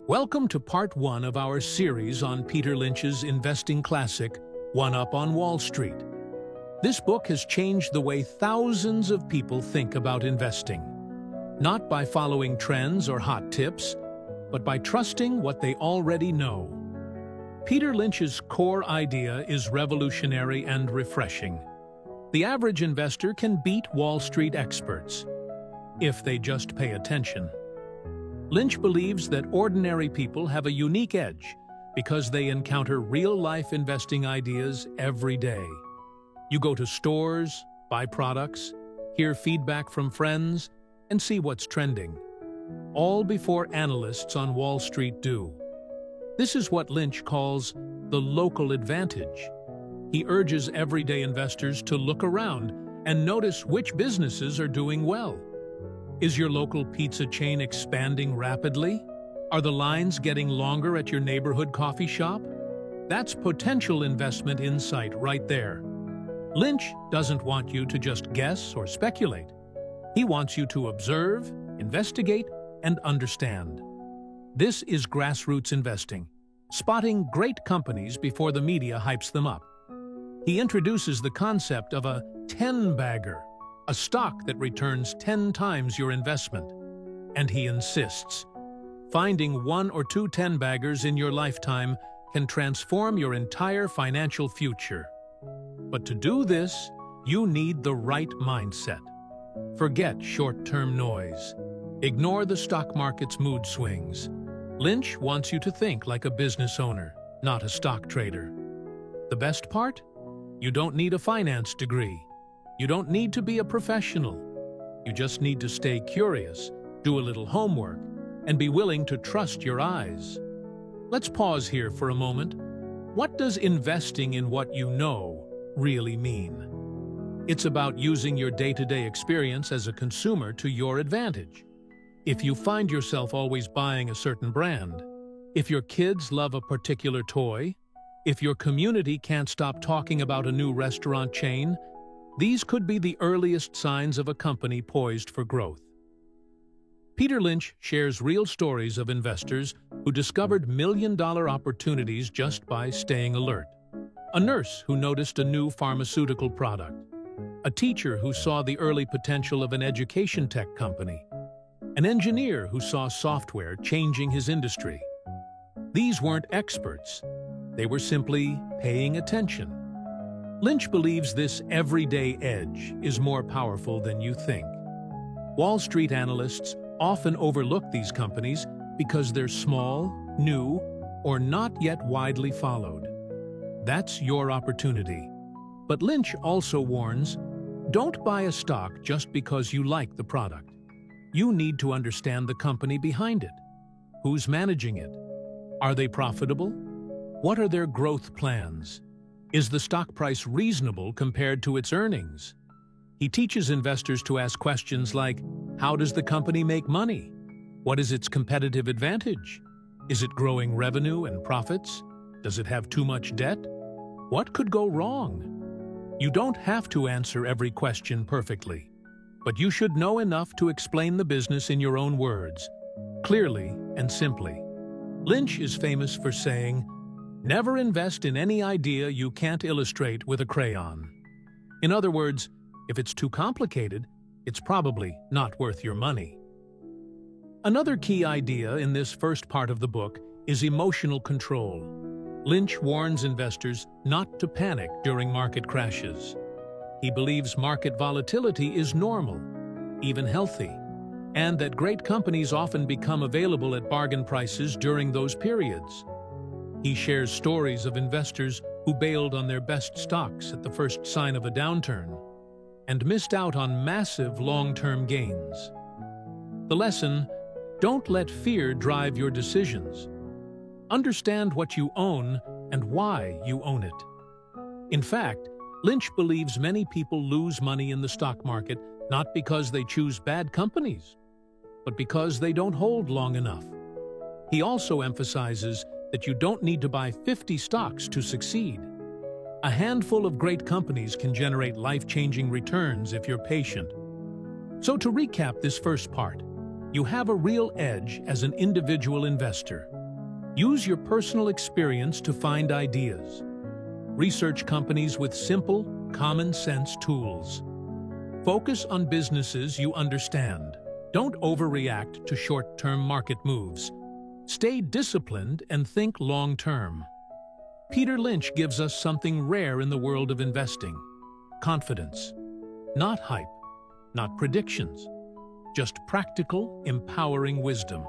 Welcome to part one of our series on Peter Lynch's investing classic, One Up on Wall Street. This book has changed the way thousands of people think about investing, not by following trends or hot tips, but by trusting what they already know. Peter Lynch's core idea is revolutionary and refreshing. The average investor can beat Wall Street experts, if they just pay attention. Lynch believes that ordinary people have a unique edge because they encounter real-life investing ideas every day. You go to stores, buy products, hear feedback from friends, and see what's trending, all before analysts on Wall Street do. This is what Lynch calls the local advantage. He urges everyday investors to look around and notice which businesses are doing well. Is your local pizza chain expanding rapidly? Are the lines getting longer at your neighborhood coffee shop? That's potential investment insight right there. Lynch doesn't want you to just guess or speculate. He wants you to observe, investigate, and understand. This is grassroots investing, spotting great companies before the media hypes them up. He introduces the concept of a 10-bagger, a stock that returns 10 times your investment. And he insists, finding 1 or 2 10-baggers in your lifetime can transform your entire financial future. But to do this, you need the right mindset. Forget short-term noise. Ignore the stock market's mood swings. Lynch wants you to think like a business owner, not a stock trader. The best part? You don't need a finance degree. You don't need to be a professional. You just need to stay curious, do a little homework, and be willing to trust your eyes. Let's pause here for a moment. What does investing in what you know really mean? It's about using your day-to-day experience as a consumer to your advantage. If you find yourself always buying a certain brand, if your kids love a particular toy, if your community can't stop talking about a new restaurant chain, these could be the earliest signs of a company poised for growth. Peter Lynch shares real stories of investors who discovered million-dollar opportunities just by staying alert. A nurse who noticed a new pharmaceutical product. A teacher who saw the early potential of an education tech company. An engineer who saw software changing his industry. These weren't experts. They were simply paying attention. Lynch believes this everyday edge is more powerful than you think. Wall Street analysts often overlook these companies because they're small, new, or not yet widely followed. That's your opportunity. But Lynch also warns, don't buy a stock just because you like the product. You need to understand the company behind it. Who's managing it? Are they profitable? What are their growth plans? Is the stock price reasonable compared to its earnings? He teaches investors to ask questions like, how does the company make money? What is its competitive advantage? Is it growing revenue and profits? Does it have too much debt? What could go wrong? You don't have to answer every question perfectly, but you should know enough to explain the business in your own words, clearly and simply. Lynch is famous for saying, never invest in any idea you can't illustrate with a crayon. In other words, if it's too complicated, it's probably not worth your money. Another key idea in this first part of the book is emotional control. Lynch warns investors not to panic during market crashes. He believes market volatility is normal, even healthy, and that great companies often become available at bargain prices during those periods. He shares stories of investors who bailed on their best stocks at the first sign of a downturn and missed out on massive long-term gains. The lesson, don't let fear drive your decisions. Understand what you own and why you own it. In fact, Lynch believes many people lose money in the stock market not because they choose bad companies, but because they don't hold long enough. He also emphasizes that you don't need to buy 50 stocks to succeed. A handful of great companies can generate life-changing returns if you're patient. So to recap this first part, you have a real edge as an individual investor. Use your personal experience to find ideas. Research companies with simple, common-sense tools. Focus on businesses you understand. Don't overreact to short-term market moves. Stay disciplined and think long-term. Peter Lynch gives us something rare in the world of investing: confidence. Not hype, not predictions, just practical, empowering wisdom.